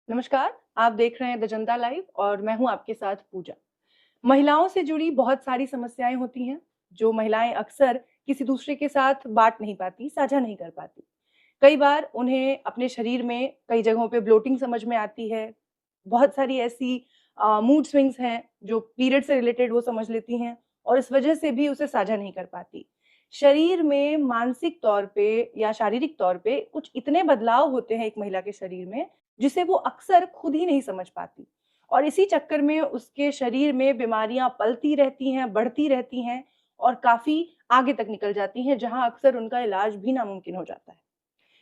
नमस्कार, आप देख रहे हैं द जनता लाइव और मैं हूं आपके साथ पूजा। महिलाओं से जुड़ी बहुत सारी समस्याएं होती हैं, जो महिलाएं अक्सर किसी दूसरे के साथ बांट नहीं पाती, साझा नहीं कर पाती। कई बार उन्हें अपने शरीर में कई जगहों पे ब्लोटिंग समझ में आती है। बहुत सारी ऐसी मूड स्विंग्स हैं, जो पीरियड से रिलेटेड वो समझ लेती हैं और इस वजह से भी उसे साझा नहीं कर पाती। शरीर में मानसिक तौर पे या शारीरिक तौर पे कुछ इतने बदलाव होते हैं एक महिला के शरीर में, जिसे वो अक्सर खुद ही नहीं समझ पाती और इसी चक्कर में उसके शरीर में बीमारियां पलती रहती हैं, बढ़ती रहती हैं और काफ़ी आगे तक निकल जाती हैं, जहां अक्सर उनका इलाज भी नामुमकिन हो जाता है।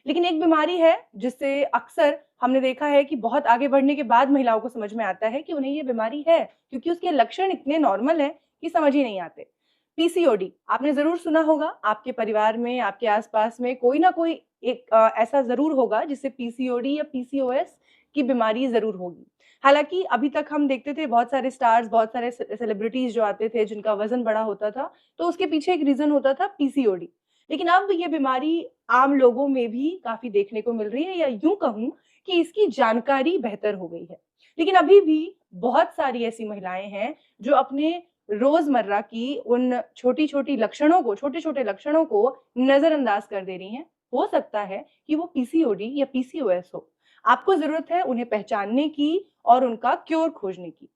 लेकिन एक बीमारी है जिससे अक्सर हमने देखा है कि बहुत आगे बढ़ने के बाद महिलाओं को समझ में आता है कि उन्हें ये बीमारी है, क्योंकि उसके लक्षण इतने नॉर्मल हैं कि समझ ही नहीं आते। पीसीओडी आपने ज़रूर सुना होगा, आपके परिवार में, आपके आस-पास में कोई ना कोई एक ऐसा ज़रूर होगा जिसे पीसीओडी या पीसीओएस की बीमारी ज़रूर होगी। हालाँकि अभी तक हम देखते थे बहुत सारे स्टार्स, बहुत सारे सेलिब्रिटीज़ जो आते थे जिनका वज़न बड़ा होता था, तो उसके पीछे एक रीज़न होता था पीसीओडी। लेकिन अब ये बीमारी आम लोगों में भी काफ़ी देखने को मिल रही है, या यूँ कहूँ कि इसकी जानकारी बेहतर हो गई है। लेकिन अभी भी बहुत सारी ऐसी महिलाएँ हैं जो अपने रोज़मर्रा की उन छोटे-छोटे लक्षणों को नज़रअंदाज कर दे रही हैं। हो सकता है कि वो पीसीओडी या पीसीओएस हो। आपको ज़रूरत है उन्हें पहचानने की और उनका क्योर खोजने की।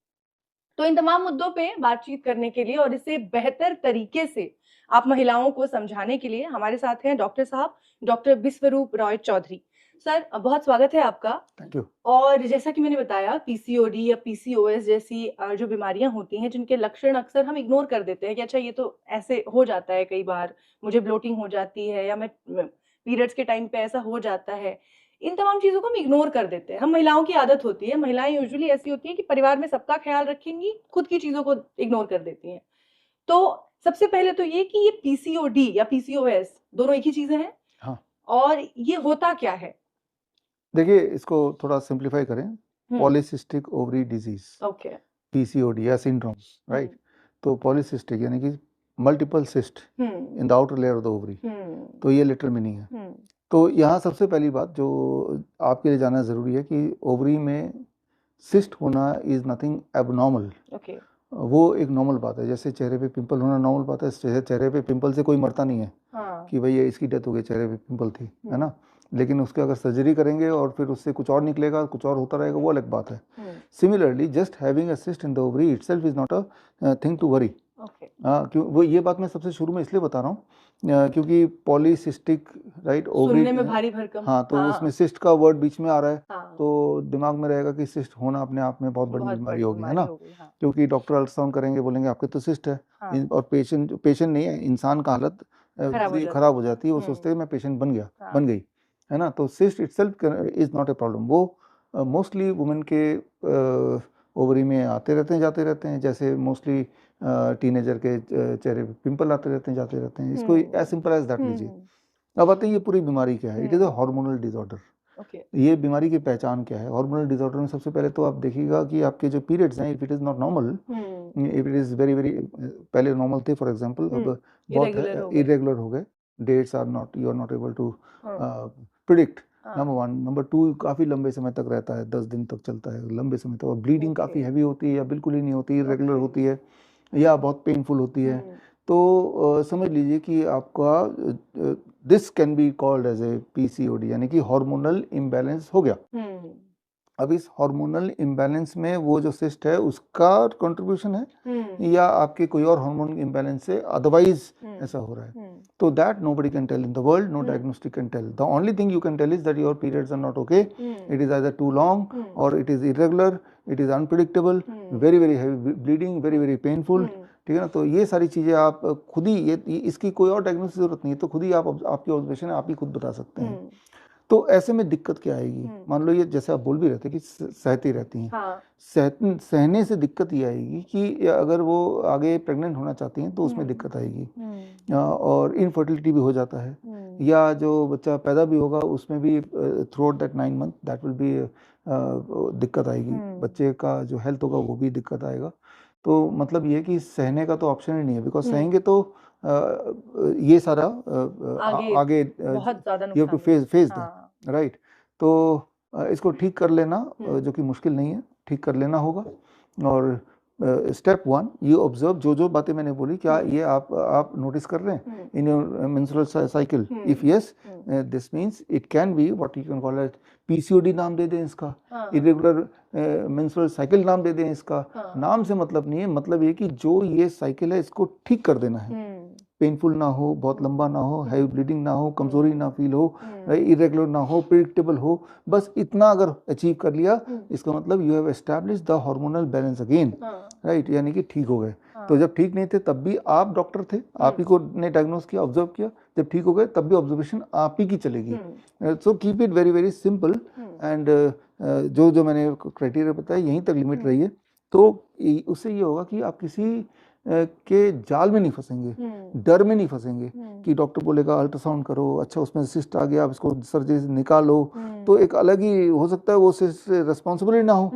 तो इन तमाम मुद्दों पे बातचीत करने के लिए और इसे बेहतर तरीके से आप महिलाओं को समझाने के लिए हमारे साथ हैं डॉक्टर साहब, डॉक्टर बिस्वरूप रॉय चौधरी। सर, बहुत स्वागत है आपका। Thank you. और जैसा कि मैंने बताया, पीसीओडी या पीसीओएस जैसी जो बीमारियां होती हैं, जिनके लक्षण अक्सर हम इग्नोर कर देते हैं कि अच्छा ये तो ऐसे हो जाता है, कई बार मुझे ब्लोटिंग हो जाती है या मैं पीरियड्स के टाइम पे ऐसा हो जाता है। इन तमाम चीज़ों को हम इग्नोर कर देते हैं। हम महिलाओं की आदत होती है, महिलाएँ यूजुअली ऐसी होती हैं कि परिवार में सबका ख़्याल रखेंगी, खुद की चीज़ों को इग्नोर कर देती हैं। तो सबसे पहले तो ये कि ये पीसीओडी या पीसीओएस दोनों एक ही चीज़ें हैं? हाँ, और ये होता क्या है? देखिए इसको थोड़ा सिंप्लीफाई करें। Hmm, polycystic ovary disease, okay. PCOD या सिंड्रोम, हुँ, राइट। तो पॉलीसिस्टिक यानी कि multiple cyst hmm, in the outer layer of the ovary. Hmm, तो ये लिटरल मीनिंग है। हुँ, तो यहाँ सबसे पहली बात जो आपके लिए जानना ज़रूरी है कि ओवरी में सिस्ट होना इज़ नथिंग एबनॉर्मल। ओके। वो एक नॉर्मल बात है, जैसे चेहरे पे पिंपल होना नॉर्मल बात है। चेहरे पे पिंपल से कोई मरता नहीं है हाँ। कि भाई ये इसकी डेथ हो गई, चेहरे पे पिंपल थी, है हुँ, ना। लेकिन उसके अगर सर्जरी करेंगे और फिर उससे कुछ और निकलेगा, कुछ और होता रहेगा, वो अलग बात है। Hmm, similarly just having a cyst in the ovary itself is not a thing to worry. Okay. क्यों वो ये बात मैं सबसे शुरू में इसलिए बता रहा हूँ क्योंकि पॉलीसिस्टिक, राइट, ओवरी। सुनने में भारी भरकम। हाँ, तो उसमें हाँ, सिस्ट का वर्ड बीच में आ रहा है, हाँ, तो दिमाग में रहेगा कि सिस्ट होना अपने आप में बहुत बड़ी बहुत बीमारी बड़ी होगी, है बीमारी ना। हो गई। हाँ, क्योंकि डॉक्टर अल्ट्रासाउंड करेंगे, बोलेंगे आपके तो सिस्ट है। हाँ, और पेशेंट नहीं है, इंसान का हालत खराब हो पूरी जाती खराब है। हो जाती है। वो सोचते हुँ, हैं मैं पेशेंट बन गया, हाँ, बन गई, है ना। तो cyst itself is not a problem. वो मोस्टली वुमेन के ओवरी में आते रहते हैं, जाते रहते हैं, जैसे मोस्टली टीनेजर के चेहरे पे पिंपल आते रहते हैं, जाते रहते हैं। इसको as hmm, simple as that लीजिए। हुँ, अब आते हैं ये पूरी बीमारी क्या है। It is a hmm, hormonal disorder. Okay. ये बीमारी की पहचान क्या है? हार्मोनल डिसऑर्डर में सबसे पहले तो आप देखिएगा कि आपके जो पीरियड्स हैं, if it is not normal, hmm, if it is very very पहले नॉर्मल थे फॉर एग्जांपल, हुँ, अब बहुत इरेगुलर हो गए। इरेगुलर हो गए। Dates are not, you are not able to हाँ, प्रिडिक्ट। हाँ, नंबर वन। नंबर टू, काफ़ी लंबे समय तक रहता है, 10 दिन तक चलता है, लंबे समय तक। और ब्लीडिंग ओके, काफ़ी हैवी होती है या बिल्कुल ही नहीं होती, इरेगुलर ओके। होती है या बहुत पेनफुल होती है। हुँ, तो समझ लीजिए कि आपका this can be called as a PCOD, यानी कि हार्मोनल इम्बैलेंस हो गया। हुँ, अब इस हार्मोनल इम्बैलेंस में वो जो सिस्ट है उसका कंट्रीब्यूशन है, हुँ, या आपके कोई और हार्मोन इम्बैलेंस से अदरवाइज हुँ, ऐसा हो रहा है। हुँ, तो that nobody can tell in the world, no hmm, diagnostic can tell. The only thing you can tell is that your periods are not okay, hmm, it is either too long hmm, और it is irregular, it is unpredictable, hmm, very very heavy bleeding, very very painful. Hmm, ठीक है ना। तो ये सारी चीज़ें आप खुद ही, ये इसकी कोई और डायग्नोसिस की जरूरत नहीं है, तो खुद ही आप, आपकी ऑब्जर्वेशन आप ही खुद बता सकते हैं। हुँ, तो ऐसे में दिक्कत क्या आएगी? हुँ, मान लो ये जैसे आप बोल भी रहे थे कि सहती रहती हैं। हाँ, सहने से दिक्कत ये आएगी कि अगर वो आगे प्रेग्नेंट होना चाहती हैं तो उसमें हुँ, दिक्कत आएगी। हुँ, और इनफर्टिलिटी भी हो जाता है, हुँ, या जो बच्चा पैदा भी होगा उसमें भी through out that 9 month that will be दिक्कत आएगी। हुँ, बच्चे का जो हेल्थ होगा वो भी दिक्कत आएगा। तो मतलब ये कि सहने का तो ऑप्शन ही नहीं है, बिकॉज हुँ, सहेंगे तो ये सारा आगे आगे बहुत ज़्यादा यू हैव टू नुकसान हो फेस सकता है। दैट, हाँ, राइट। तो इसको ठीक कर लेना जो कि मुश्किल नहीं है, ठीक कर लेना होगा। और स्टेप 1 यू ऑब्जर्व जो बातें मैंने बोली, क्या ये आप नोटिस कर रहे हैं in your menstrual cycle? If yes, this means it can be what you can call it PCOD नाम दे दें इसका, इरेगुलर मेंस्ट्रुअल साइकिल नाम दे दें इसका। नाम से मतलब नहीं है, मतलब ये कि जो ये साइकिल है इसको ठीक कर देना है, पेनफुल ना हो, बहुत लंबा ना हो, हैवी ब्लीडिंग ना हो, कमजोरी ना फील हो, इरेगुलर ना हो, प्रिडिक्टेबल हो, बस इतना अगर अचीव कर लिया, इसका मतलब you have established the hormonal balance again, right, यानी कि ठीक हो गए। तो जब ठीक नहीं थे तब भी आप डॉक्टर थे, आप ही को ने डायग्नोस किया, ऑब्जर्व किया, जब ठीक हो गए तब भी ऑब्जर्वेशन आप ही की चलेगी। So keep it very very simple and जो मैंने क्राइटेरिया बताया यहीं तक लिमिट रही है, तो उससे ये होगा कि आप किसी के जाल में नहीं फंसेंगे, डर में नहीं फंसेंगे कि डॉक्टर बोलेगा अल्ट्रासाउंड करो, अच्छा उसमें सिस्ट आ गया, आप इसको सर्जरी से निकालो, तो एक अलग ही हो सकता है वो सिस्ट रिस्पॉन्सिबिलिटी ना हो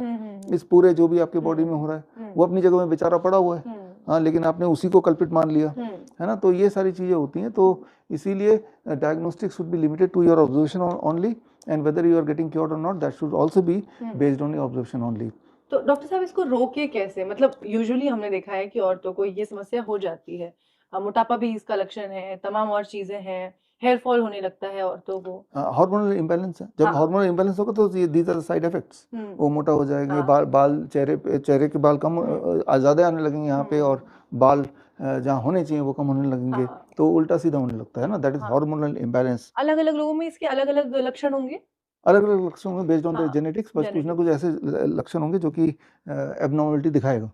इस पूरे जो भी आपके बॉडी में हो रहा है, वो अपनी जगह में बेचारा पड़ा हुआ है, हाँ, लेकिन आपने उसी को कल्पित मान लिया, है ना। तो ये सारी चीज़ें होती हैं, तो इसीलिए diagnostic should be limited to your observation only, and whether you are getting cured और not, that should also be based on your observation only. तो डॉक्टर साहब इसको रोके कैसे? मतलब यूजुअली हमने देखा है कि औरतों को ये समस्या हो जाती है, मोटापा भी इसका लक्षण है, तमाम और चीजें हैं, हेयर फॉल होने लगता है औरतों को, हार्मोनल इम्बैलेंस है। जब हार्मोनल इम्बैलेंस होगा तो ये दीज आर साइड इफेक्ट्स, वो मोटा हो जाएंगे, बाल चेहरे के बाल कम ज़्यादा आने लगेंगे यहाँ पे, और बाल जहाँ होने चाहिए वो कम होने लगेंगे, तो उल्टा सीधा होने लगता है ना, दैट इज हार्मोनल इम्बैलेंस। अलग अलग लोगों में इसके अलग अलग लक्षण होंगे, अलग अलग लक्षण होंगे बेस्ड ऑन द जेनेटिक्स, बस कुछ ना कुछ ऐसे लक्षण होंगे जो कि एबनॉर्मलिटी दिखाएगा।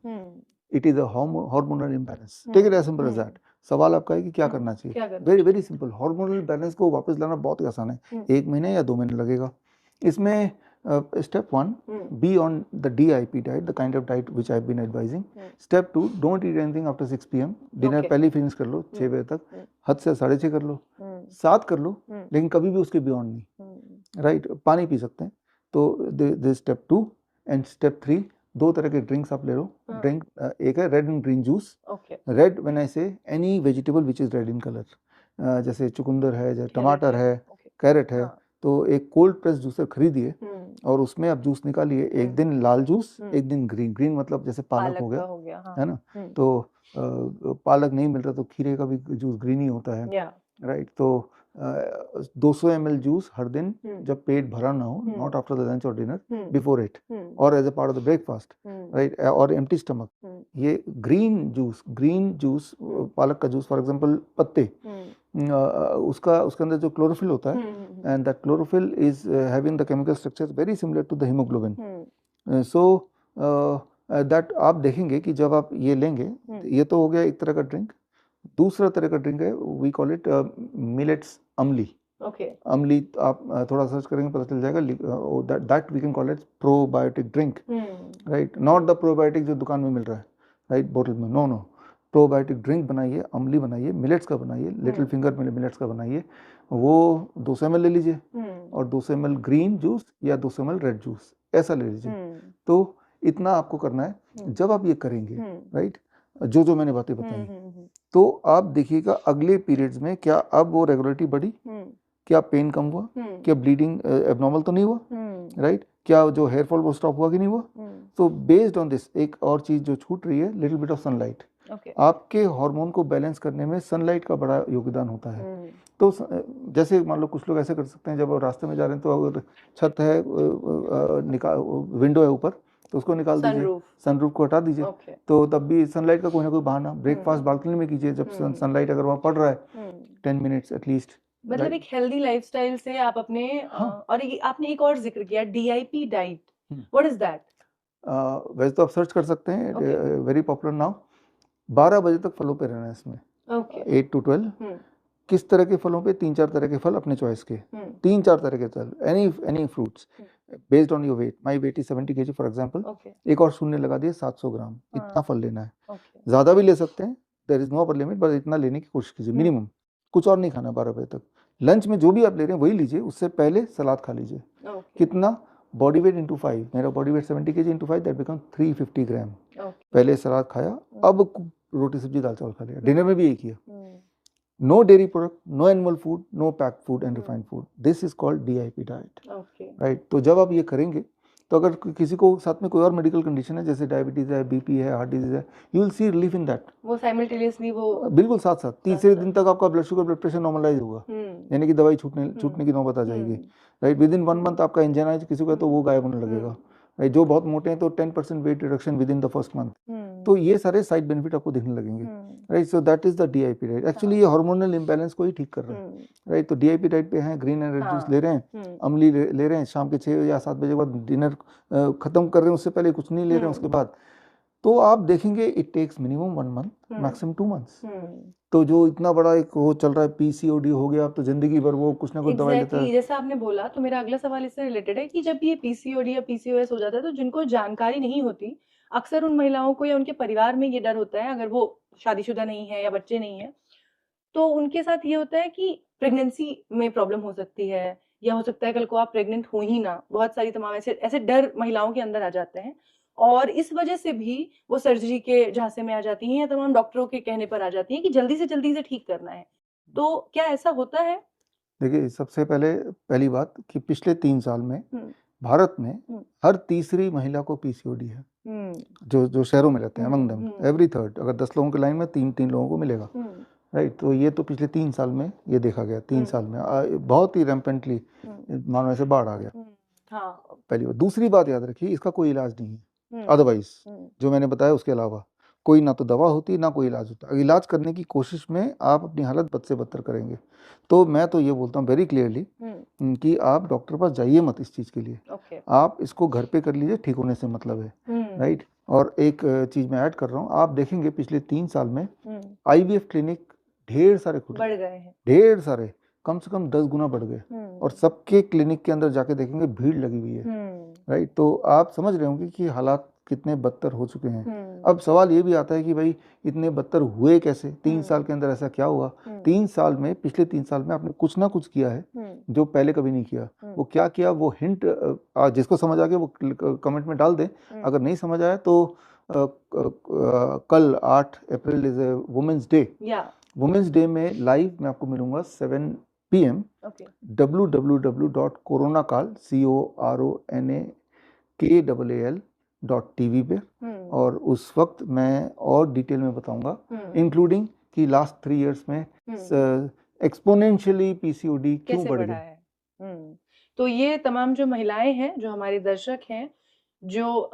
It is a hormonal imbalance, take it as simple as that. सवाल आपका है कि क्या करना चाहिए, very very simple. Hormonal balance को वापस लाना बहुत आसान है, 1 महीने या 2 महीने लगेगा। इसमें step 1 be on the DIP diet, the kind of diet which I have been advising. Step 2 don't eat anything after 6 PM, dinner पहले ही फिनिश कर लो 6 बजे तक, हद से 6:30 कर लो, 7 कर लो, लेकिन कभी भी उसके बियॉन्ड नहीं, राइट। पानी पी सकते हैं, तो दिस स्टेप 2 एंड स्टेप 3 2 तरह के ड्रिंक्स आप ले लो। ड्रिंक एक है red and green juice. Red when I say any vegetable which is red in colour, जैसे चुकंदर है, जैसे टमाटर है, कैरेट है, तो एक कोल्ड प्रेस जूसर खरीदिए और उसमें आप जूस निकालिए, एक दिन लाल जूस, एक दिन ग्रीन मतलब जैसे पालक हो गया, है ना। तो पालक नहीं मिल रहा तो खीरे का भी जूस ग्रीन ही होता है, राइट। तो 200 ml जूस हर दिन, जब पेट भरा ना हो, नॉट आफ्टर द लंच और डिनर, बिफोर इट और as a part of the breakfast, right, और एम्प्टी स्टमक। ये ग्रीन जूस पालक का जूस फॉर एग्जांपल, पत्ते, उसके अंदर जो क्लोरोफिल होता है, and that chlorophyll is having the chemical structure very similar to the haemoglobin. So that आप देखेंगे कि जब आप ये लेंगे, ये तो हो गया एक तरह का ड्रिंक। दूसरा तरह का ड्रिंक है, वी कॉल इट मिलेट्स अमली। अमली आप थोड़ा सर्च करेंगे पता चल जाएगा, that we can call it probiotic drink, right. Not the probiotic जो दुकान में मिल रहा है, राइट, बोतल में, नो। प्रोबायोटिक ड्रिंक बनाइए, अमली बनाइए, मिलेट्स का बनाइए, लिटिल फिंगर मिलेट्स का बनाइए, वो 200 ml ले लीजिए, और 200 ml ग्रीन जूस या 200 ml रेड जूस ऐसा ले लीजिए। तो इतना आपको करना है। जब आप ये करेंगे, राइट, जो मैंने बातें बताई, तो आप देखिएगा अगले पीरियड्स में क्या अब वो रेगुलरिटी बढ़ी, क्या पेन कम हुआ, क्या ब्लीडिंग एबनॉर्मल तो नहीं हुआ, राइट, क्या जो हेयर फॉल वो स्टॉप हुआ कि नहीं हुआ। तो बेस्ड ऑन दिस एक और चीज जो छूट रही है, लिटिल बिट ऑफ सनलाइट। आपके हार्मोन को बैलेंस करने में सनलाइट का बड़ा योगदान होता है। तो जैसे मान लो कुछ लोग ऐसे कर सकते हैं, जब वो रास्ते में जा रहे हैं तो अगर छत है, विंडो है ऊपर, तो उसको निकाल दीजिए, सनरूफ को हटा दीजिए, तो तब भी सनलाइट का कोई ना कोई बहाना। ब्रेकफास्ट बालकनी में कीजिए जब सनलाइट अगर वहाँ पड़ रहा है 10 मिनट्स एटलीस्ट। मतलब एक हेल्दी लाइफस्टाइल से आप अपने और आपने एक और जिक्र किया DIP diet, what is that? वैसे तो आप सर्च कर सकते हैं, वेरी पॉपुलर नाउ। 12 बजे तक फलों पे रहना है इसमें, 8 to 12। किस तरह के फलों पे? 3-4 तरह के फल अपने चॉइस के, 3-4 तरह के फल, any fruits based on your weight. My weight is 70 kg for example, एक और शून्य लगा दिए, 700 ग्राम, इतना फल लेना है। ज्यादा भी ले सकते हैं, there is no upper limit, बस इतना लेने की कोशिश कीजिए मिनिमम। कुछ और नहीं खाना 12 बजे तक। लंच में जो भी आप ले रहे हैं वही लीजिए, उससे पहले सलाद खा लीजिए। कितना? बॉडी वेट इंटू 5, मेरा body weight 70 kg into 5, that become 350 ग्राम। पहले सलाद खाया, अब रोटी सब्जी दाल चावल खा लिया, डिनर में भी यही किया। No dairy product, no animal food, no packed food and refined food, this is called DIP diet, right. तो जब आप ये करेंगे तो अगर किसी को साथ में कोई और मेडिकल कंडीशन है जैसे डायबिटीज है, BP है, हार्ट डिजीज है, you will see relief in that, वो साइमल्टेनियसली वो बिल्कुल साथ साथ तीसरे दिन तक आपका blood sugar, blood pressure normalise होगा, यानी कि दवाई छूटने की नौबत आ जाएगी, राइट। विद इन 1 मंथ आपका एंजाइना किसी को है तो वो गायब होने लगेगा, राइट। जो बहुत मोटे हैं तो 10% weight reduction with in the first month, तो ये सारे साइड बेनिफिट आपको दिखने लगेंगे, right. So that is the DIP diet. Actually ये हार्मोनल इंबैलेंस को ही ठीक कर रहा है, राइट। तो DIP डाइट पे हैं, ग्रीन एनर्जी जूस ले रहे हैं, अमली ले रहे हैं, शाम के 6 या 7 बजे के बाद डिनर खत्म कर रहे हैं, उससे पहले कुछ नहीं ले रहे हैं उसके बाद, तो आप देखेंगे it takes minimum 1 month, maximum 2 months. तो जो इतना बड़ा एक वो चल रहा है PCOD हो गया, अब तो जिंदगी भर वो कुछ ना कुछ दवाई लेता है। जैसा आपने बोला, तो मेरा अगला सवाल इससे रिलेटेड है कि जब ये PCOD या PCOS हो जाता है तो जिनको जानकारी नहीं होती, अक्सर उन महिलाओं को या उनके परिवार में ये डर होता है, अगर वो शादीशुदा नहीं है या बच्चे नहीं है, तो उनके साथ ये होता है कि प्रेगनेंसी में प्रॉब्लम हो सकती है, या हो सकता है कल को आप प्रेग्नेंट हो ही ना, बहुत सारी तमाम ऐसे डर महिलाओं के अंदर आ जाते हैं, और इस वजह से भी वो सर्जरी के झांसे में आ जाती हैं या तमाम डॉक्टरों के कहने पर आ जाती हैं कि जल्दी से ठीक करना है। तो क्या ऐसा होता है? देखिए, सबसे पहली बात कि पिछले 3 साल में भारत में हर तीसरी महिला को PCOD है, जो शहरों में रहते हैं, अमंग देम एवरी थर्ड। अगर 10 लोगों की लाइन में 3 लोगों को मिलेगा, राइट। तो ये तो पिछले 3 साल में ये देखा गया, 3 साल में बहुत ही रैम्पेंटली, मानो ऐसे बाढ़ आ गया। पहली बात। दूसरी बात याद रखिए, इसका कोई इलाज नहीं है, अदरवाइज जो मैंने बताया उसके अलावा कोई ना तो दवा होती ना कोई इलाज होता। इलाज करने की कोशिश में आप अपनी हालत बद से बदतर करेंगे। तो मैं तो ये बोलता हूँ वेरी क्लियरली कि आप डॉक्टर पास जाइए मत इस चीज़ के लिए, आप इसको घर पे कर लीजिए, ठीक होने से मतलब है, राइट। और एक चीज़ मैं ऐड कर रहा हूँ, आप देखेंगे पिछले 3 साल में IVF क्लिनिक ढेर सारे खुले, बढ़ गए हैं, ढेर सारे, कम से कम 10 गुना बढ़ गए, और सबके क्लिनिक के अंदर जाके देखेंगे भीड़ लगी हुई है, राइट। तो आप समझ रहे होंगे कि हालात कितने बदतर हो चुके हैं। अब सवाल ये भी आता है कि भाई इतने बदतर हुए कैसे, 3 साल के अंदर ऐसा क्या हुआ? 3 साल में, पिछले 3 साल में आपने कुछ ना कुछ किया है जो पहले कभी नहीं किया। वो क्या किया, वो हिंट जिसको समझ आ गया वो कमेंट में डाल दे, अगर नहीं समझ आया तो कल 8 April is women's day, women's day में लाइव मैं आपको मिलूंगा 7 PM www.coronakal.tv पे, और उस वक्त मैं और डिटेल में बताऊंगा, इंक्लूडिंग कि लास्ट 3 इयर्स में एक्सपोनेंशियली PCOD क्यों बढ़ गया है। तो ये तमाम जो महिलाएं हैं, जो हमारे दर्शक हैं, जो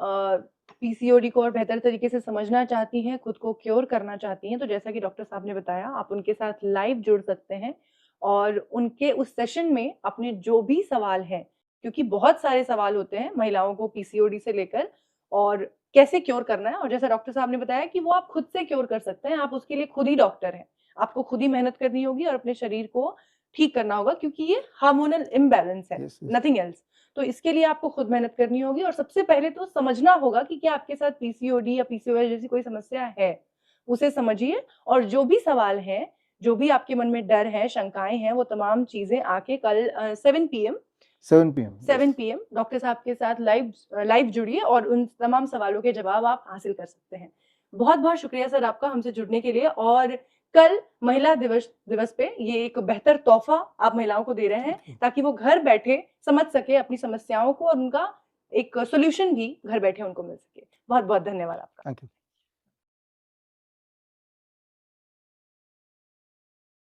PCOD को और बेहतर तरीके से समझना चाहती हैं, खुद को क्योर करना चाहती हैं, तो जैसा कि डॉक्टर साहब ने बताया, आप उनके साथ लाइव जुड़ सकते हैं और उनके उस सेशन में अपने जो भी सवाल हैं, क्योंकि बहुत सारे सवाल होते हैं महिलाओं को PCOD से लेकर, और कैसे क्योर करना है, और जैसा डॉक्टर साहब ने बताया कि वो आप खुद से क्योर कर सकते हैं, आप उसके लिए खुद ही डॉक्टर हैं, आपको खुद ही मेहनत करनी होगी और अपने शरीर को ठीक करना होगा, क्योंकि ये हार्मोनल इम्बैलेंस है, नथिंग एल्स। तो इसके लिए आपको खुद मेहनत करनी होगी, और सबसे पहले तो समझना होगा कि क्या आपके साथ PCOD या PCOS जैसी कोई समस्या है, उसे समझिए, और जो भी सवाल है, जो भी आपके मन में डर है, शंकाएं हैं, वो तमाम चीजें आके कल 7 PM डॉक्टर साहब के साथ लाइव जुड़िए और उन तमाम सवालों के जवाब आप हासिल कर सकते हैं। बहुत बहुत शुक्रिया सर आपका हमसे जुड़ने के लिए, और कल महिला दिवस पे ये एक बेहतर तोहफा आप महिलाओं को दे रहे हैं, ताकि वो घर बैठे समझ सके अपनी समस्याओं को, और उनका एक सोल्यूशन भी घर बैठे उनको मिल सके। बहुत बहुत धन्यवाद आपका। Thank you.